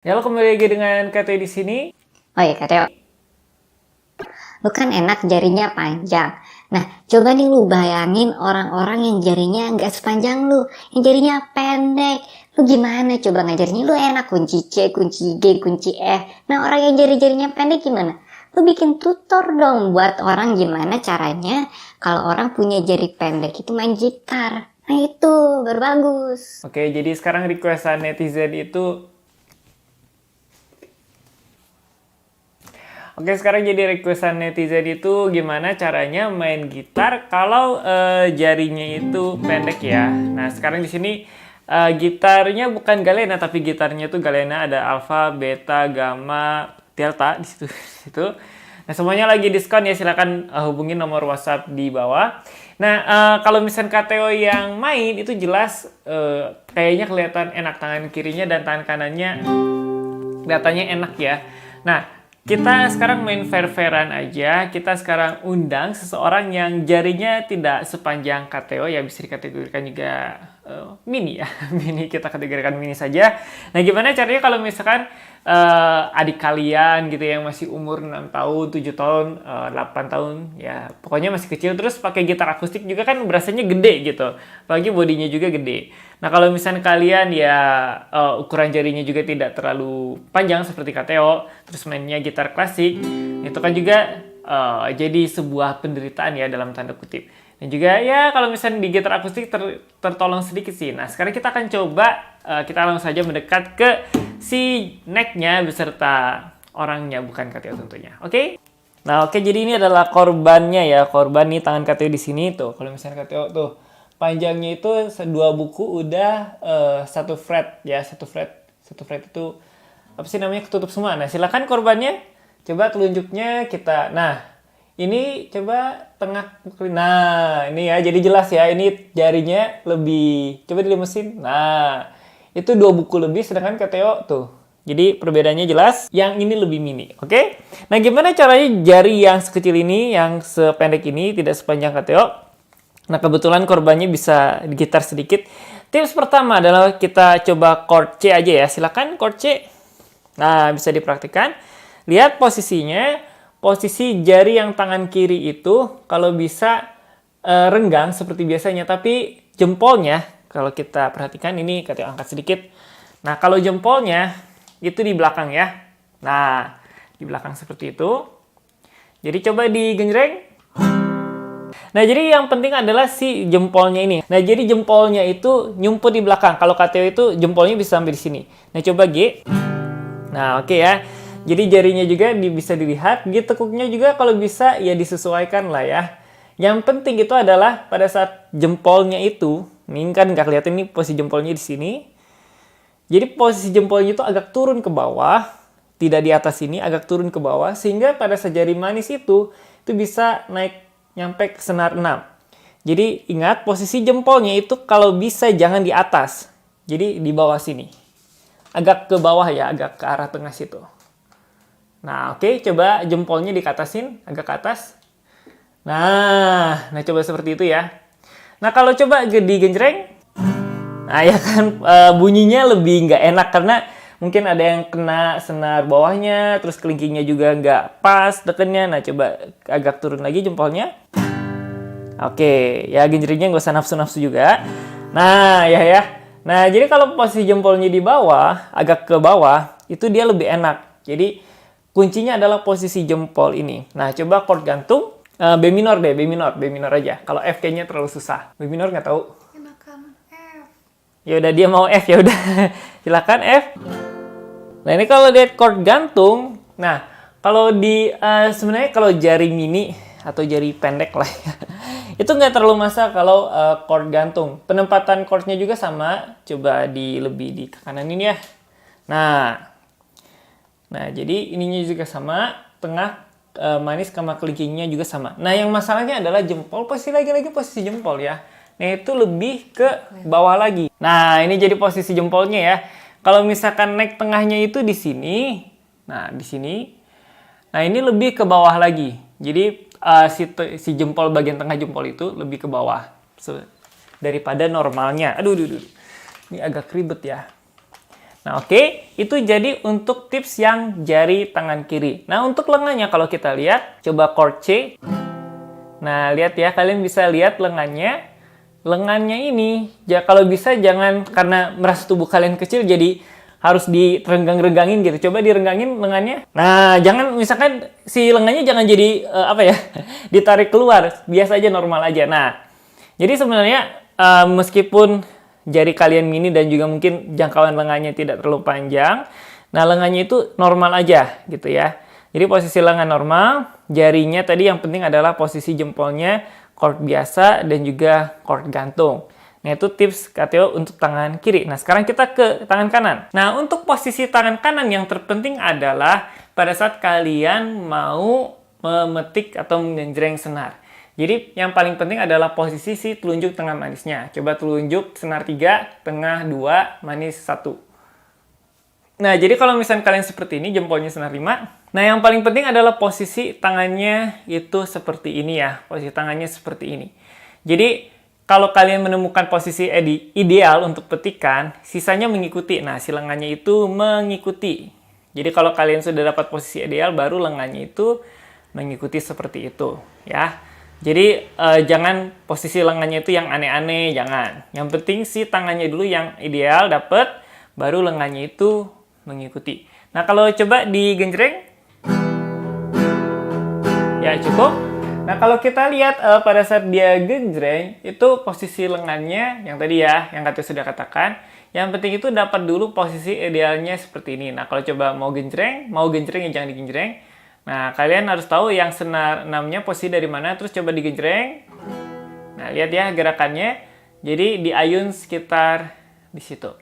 Ya, lo kembali lagi dengan Kate di sini. Oh iya Kak Teo, lu kan enak jarinya panjang. Nah, coba nih lu bayangin orang-orang yang jarinya nggak sepanjang lu, yang jarinya pendek. Lu gimana coba ngajarnya? Lu enak kunci C, kunci G, kunci F. Nah, orang yang jari-jarinya pendek gimana? Lu bikin tutor dong buat orang gimana caranya kalau orang punya jari pendek itu main gitar. Nah itu baru bagus. Oke, jadi sekarang requestan netizen itu gimana caranya main gitar kalau jarinya itu pendek ya. Nah, sekarang di sini gitarnya bukan galena tapi gitarnya itu galena, ada alpha, beta, gamma, delta di situ. Nah, semuanya lagi diskon ya, silakan hubungi nomor WhatsApp di bawah. Nah, kalau misalnya KTO yang main itu jelas kayaknya kelihatan enak, tangan kirinya dan tangan kanannya kelihatannya enak ya. Nah, kita sekarang main fair-fairan aja. Kita sekarang undang seseorang yang jarinya tidak sepanjang KTO, ya bisa dikategorikan juga mini ya. Mini, kita kategorikan mini saja. Nah, gimana caranya kalau misalkan adik kalian gitu yang masih umur 6 tahun, 7 tahun, 8 tahun, ya pokoknya masih kecil, terus pakai gitar akustik juga kan berasanya gede gitu. Apalagi bodinya juga gede. Nah, kalau misalnya kalian ya ukuran jarinya juga tidak terlalu panjang seperti KTO, terus mainnya gitar klasik, itu kan juga jadi sebuah penderitaan ya dalam tanda kutip. Dan juga ya kalau misalnya di gitar akustik tertolong sedikit sih. Nah, sekarang kita akan coba kita langsung saja mendekat ke si necknya beserta orangnya, bukan KTO tentunya. Oke? Nah, oke, jadi ini adalah korbannya ya. Korban nih tangan KTO di sini tuh. Kalau misalnya KTO tuh panjangnya itu dua buku udah satu fret ya, satu fret itu apa sih namanya, ketutup semua. Nah, silakan korbannya, coba telunjuknya kita. Nah, ini coba tengah. Nah, ini ya, jadi jelas ya, ini jarinya lebih, coba dilemesin. Nah, itu dua buku lebih, sedangkan KTO tuh. Jadi perbedaannya jelas, yang ini lebih mini, oke? Nah, gimana caranya jari yang sekecil ini, yang sependek ini, tidak sepanjang KTO? Nah, kebetulan korbannya bisa gitar sedikit. Tips pertama adalah kita coba chord C aja ya. Silakan chord C. Nah, bisa dipraktikkan. Lihat posisinya. Posisi jari yang tangan kiri itu kalau bisa renggang seperti biasanya, tapi jempolnya kalau kita perhatikan ini kita angkat sedikit. Nah, kalau jempolnya itu di belakang ya. Nah, di belakang seperti itu. Jadi coba digenjreng. Nah, jadi yang penting adalah si jempolnya ini. Nah, jadi jempolnya itu nyumput di belakang. Kalau KTO itu jempolnya bisa sampai di sini. Nah, coba G. Nah, oke ya. Jadi jarinya juga bisa dilihat. G tekuknya juga kalau bisa ya disesuaikan lah ya. Yang penting itu adalah pada saat jempolnya itu, ini kan nggak kelihatan nih posisi jempolnya di sini. Jadi posisi jempolnya itu agak turun ke bawah, tidak di atas sini, agak turun ke bawah, sehingga pada saat jari manis itu bisa naik nyampe ke senar 6. Jadi ingat posisi jempolnya itu kalau bisa jangan di atas. Jadi di bawah sini. Agak ke bawah ya, agak ke arah tengah situ. Nah, oke, coba jempolnya dikatasin agak ke atas. Nah, coba seperti itu ya. Nah, kalau coba digenjreng, nah ya kan bunyinya lebih nggak enak karena mungkin ada yang kena senar bawahnya, terus kelingkingnya juga nggak pas dekennya. Nah, coba agak turun lagi jempolnya. Oke, ya genjrengnya nggak usah nafsu-nafsu juga. Nah, ya. Nah, jadi kalau posisi jempolnya di bawah, agak ke bawah, itu dia lebih enak. Jadi, kuncinya adalah posisi jempol ini. Nah, coba chord gantung. B minor deh, B minor aja. Kalau F kayaknya terlalu susah. B minor nggak tahu. Enakan F. Ya udah, dia mau F, ya udah. Silakan F. Nah, ini kalau lihat chord gantung. Nah, kalau di sebenarnya kalau jari mini atau jari pendek lah ya, itu nggak terlalu masalah kalau chord gantung. Penempatan chordnya juga sama. Coba lebih di kanan ini ya. Nah, jadi ininya juga sama. Tengah manis sama kelingkingnya juga sama. Nah, yang masalahnya adalah jempol. Lagi-lagi posisi jempol ya. Nah, itu lebih ke bawah lagi. Nah, ini jadi posisi jempolnya ya. Kalau misalkan neck tengahnya itu di sini. Nah, di sini. Nah, ini lebih ke bawah lagi. Jadi si jempol, bagian tengah jempol itu lebih ke bawah daripada normalnya. Aduh. Ini agak ribet ya. Nah, oke, itu jadi untuk tips yang jari tangan kiri. Nah, untuk lengannya kalau kita lihat, coba chord C. Nah, lihat ya, kalian bisa lihat lengannya. Lengannya ini, ya kalau bisa jangan karena merasa tubuh kalian kecil jadi harus direnggang-renggangin gitu. Coba direnggangin lengannya. Nah, jangan misalkan si lengannya jangan jadi apa ya, ditarik keluar. Biasa aja, normal aja. Nah, jadi sebenarnya meskipun jari kalian mini dan juga mungkin jangkauan lengannya tidak terlalu panjang, nah lengannya itu normal aja gitu ya. Jadi posisi lengan normal, jarinya tadi yang penting adalah posisi jempolnya chord biasa dan juga chord gantung. Nah, itu tips KTO untuk tangan kiri. Nah, sekarang kita ke tangan kanan. Nah, untuk posisi tangan kanan yang terpenting adalah pada saat kalian mau memetik atau mengenjreng senar. Jadi, yang paling penting adalah posisi si telunjuk tengah manisnya. Coba telunjuk senar 3, tengah 2, manis 1. Nah, jadi kalau misalnya kalian seperti ini, jempolnya senar 5. Nah, yang paling penting adalah posisi tangannya itu seperti ini ya. Posisi tangannya seperti ini. Jadi, kalau kalian menemukan posisi ideal untuk petikan, sisanya mengikuti. Nah, si lengannya itu mengikuti. Jadi, kalau kalian sudah dapat posisi ideal, baru lengannya itu mengikuti seperti itu ya. Jadi, jangan posisi lengannya itu yang aneh-aneh, jangan. Yang penting si tangannya dulu yang ideal dapat, baru lengannya itu mengikuti. Nah, kalau coba digenjreng, ya cukup. Nah, kalau kita lihat pada saat dia genjreng, itu posisi lengannya yang tadi ya, yang Kak sudah katakan, yang penting itu dapat dulu posisi idealnya seperti ini. Nah, kalau coba mau genjreng ya jangan digenjreng. Nah, kalian harus tahu yang senar 6-nya posisi dari mana, terus coba digenjreng. Nah, lihat ya gerakannya. Jadi diayun sekitar di situ.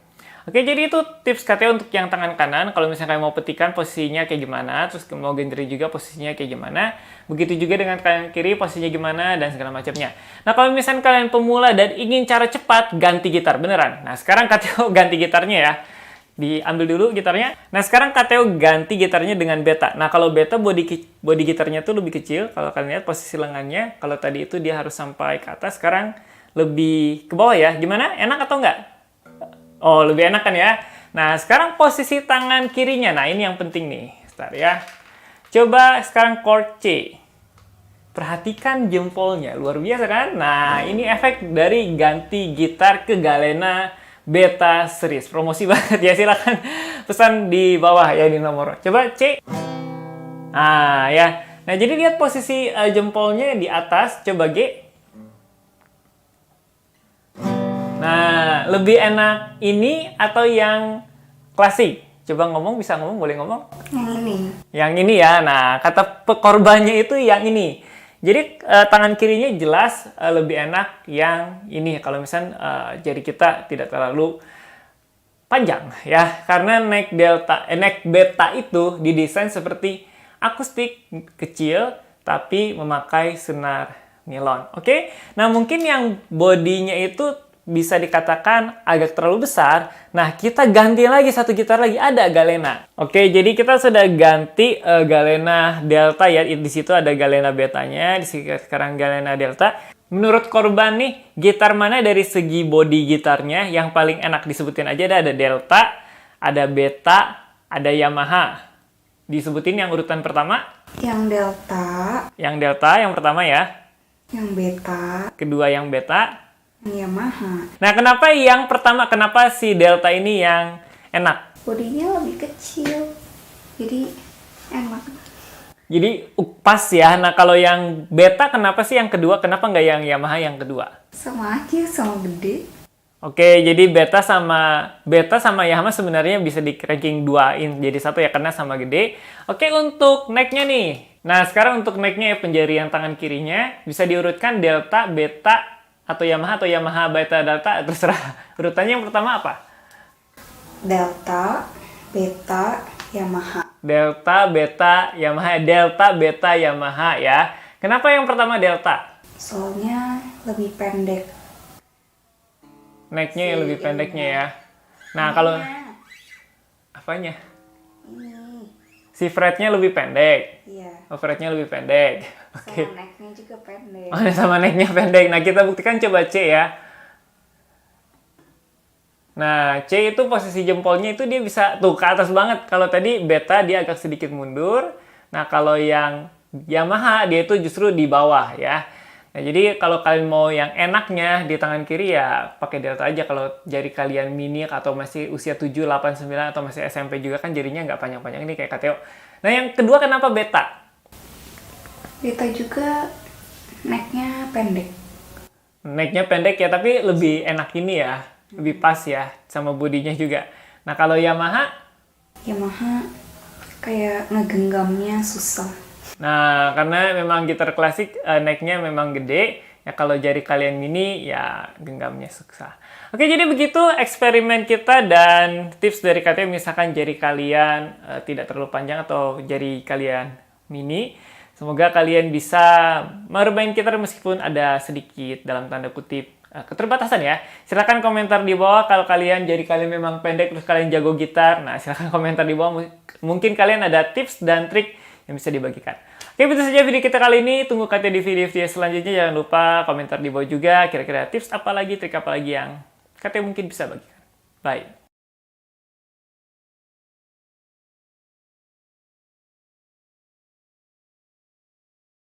Oke, jadi itu tips KTO untuk yang tangan kanan. Kalau misalnya kalian mau petikan posisinya kayak gimana, terus mau genjreng juga posisinya kayak gimana. Begitu juga dengan tangan kiri posisinya gimana dan segala macamnya. Nah, kalau misalnya kalian pemula dan ingin cara cepat, ganti gitar beneran. Nah, sekarang KTO ganti gitarnya ya. Diambil dulu gitarnya. Nah, sekarang KTO ganti gitarnya dengan beta. Nah, kalau beta body gitarnya tuh lebih kecil. Kalau kalian lihat posisi lengannya, kalau tadi itu dia harus sampai ke atas, sekarang lebih ke bawah ya. Gimana? Enak atau enggak? Oh, lebih enak kan ya? Nah, sekarang posisi tangan kirinya. Nah, ini yang penting nih. Sebentar ya. Coba sekarang chord C. Perhatikan jempolnya. Luar biasa kan? Nah, ini efek dari ganti gitar ke Galena Beta Series. Promosi banget ya. Silakan pesan di bawah ya di nomor. Coba C. Nah, ya. Nah, jadi lihat posisi jempolnya di atas. Coba G. Nah, lebih enak ini atau yang klasik? Coba ngomong, bisa ngomong, boleh ngomong? Yang ini. Yang ini ya. Nah, kata korbannya itu yang ini. Jadi, tangan kirinya jelas lebih enak yang ini. Kalau misalnya jari kita tidak terlalu panjang ya. Karena neck beta itu didesain seperti akustik kecil, tapi memakai senar nilon. Oke? Nah, mungkin yang bodinya itu bisa dikatakan agak terlalu besar. Nah, kita ganti lagi satu gitar lagi, ada Galena. Oke, jadi kita sudah ganti Galena Delta ya. Di situ ada Galena betanya, di sini sekarang Galena Delta. Menurut korban nih, gitar mana dari segi body gitarnya yang paling enak? Disebutin aja, ada Delta, ada Beta, ada Yamaha. Disebutin yang urutan pertama. Yang Delta. Yang Delta yang pertama ya. Yang Beta. Kedua yang Beta. Yamaha. Nah, kenapa yang pertama, kenapa si Delta ini yang enak? Bodinya lebih kecil, jadi enak. Jadi pas ya. Nah, kalau yang Beta kenapa sih yang kedua? Kenapa nggak yang Yamaha yang kedua? Sama aja, sama gede. Oke, jadi Beta sama Yamaha sebenarnya bisa di ranking 2-in jadi satu ya, karena sama gede. Oke, untuk neck-nya nih. Nah, sekarang untuk neck-nya ya, penjarian tangan kirinya bisa diurutkan Delta, Beta, atau Yamaha, Beta, Delta, terserah. Urutannya yang pertama apa? Delta, Beta, Yamaha. Delta, Beta, Yamaha. Delta, Beta, Yamaha ya. Kenapa yang pertama Delta? Soalnya lebih pendek. Neck-nya yang lebih pendeknya ya. Nah, kalau apanya? Ini. Si fretnya lebih pendek. Iya. Oh, fretnya lebih pendek. Oke. Sama neck-nya juga pendek. Oh, sama neck-nya pendek. Nah, kita buktikan coba C ya. Nah, C itu posisi jempolnya itu dia bisa tuh ke atas banget. Kalau tadi beta dia agak sedikit mundur. Nah, kalau yang Yamaha dia itu justru di bawah ya. Nah, jadi kalau kalian mau yang enaknya di tangan kiri ya pakai delta aja. Kalau jari kalian mini atau masih usia 7, 8, 9 atau masih SMP juga kan jarinya nggak panjang-panjang ini kayak Kateo. Nah, yang kedua kenapa beta? Beta juga necknya pendek. Necknya pendek ya, tapi lebih enak ini ya. Lebih pas ya sama bodinya juga. Nah, kalau Yamaha? Yamaha kayak ngegenggamnya susah. Nah, karena memang gitar klasik necknya memang gede. Ya kalau jari kalian mini ya genggamnya susah. Oke, jadi begitu eksperimen kita dan tips dari Kateo misalkan jari kalian tidak terlalu panjang atau jari kalian mini. Semoga kalian bisa bermain gitar meskipun ada sedikit dalam tanda kutip keterbatasan ya. Silahkan komentar di bawah kalau kalian jari kalian memang pendek terus kalian jago gitar. Nah, silahkan komentar di bawah. Mungkin kalian ada tips dan trik yang bisa dibagikan. Oke, itu saja video kita kali ini. Tunggu Kateo di video-video selanjutnya. Jangan lupa komentar di bawah juga. Kira-kira tips apa lagi, trik apa lagi yang Kateo mungkin bisa bagikan. Bye.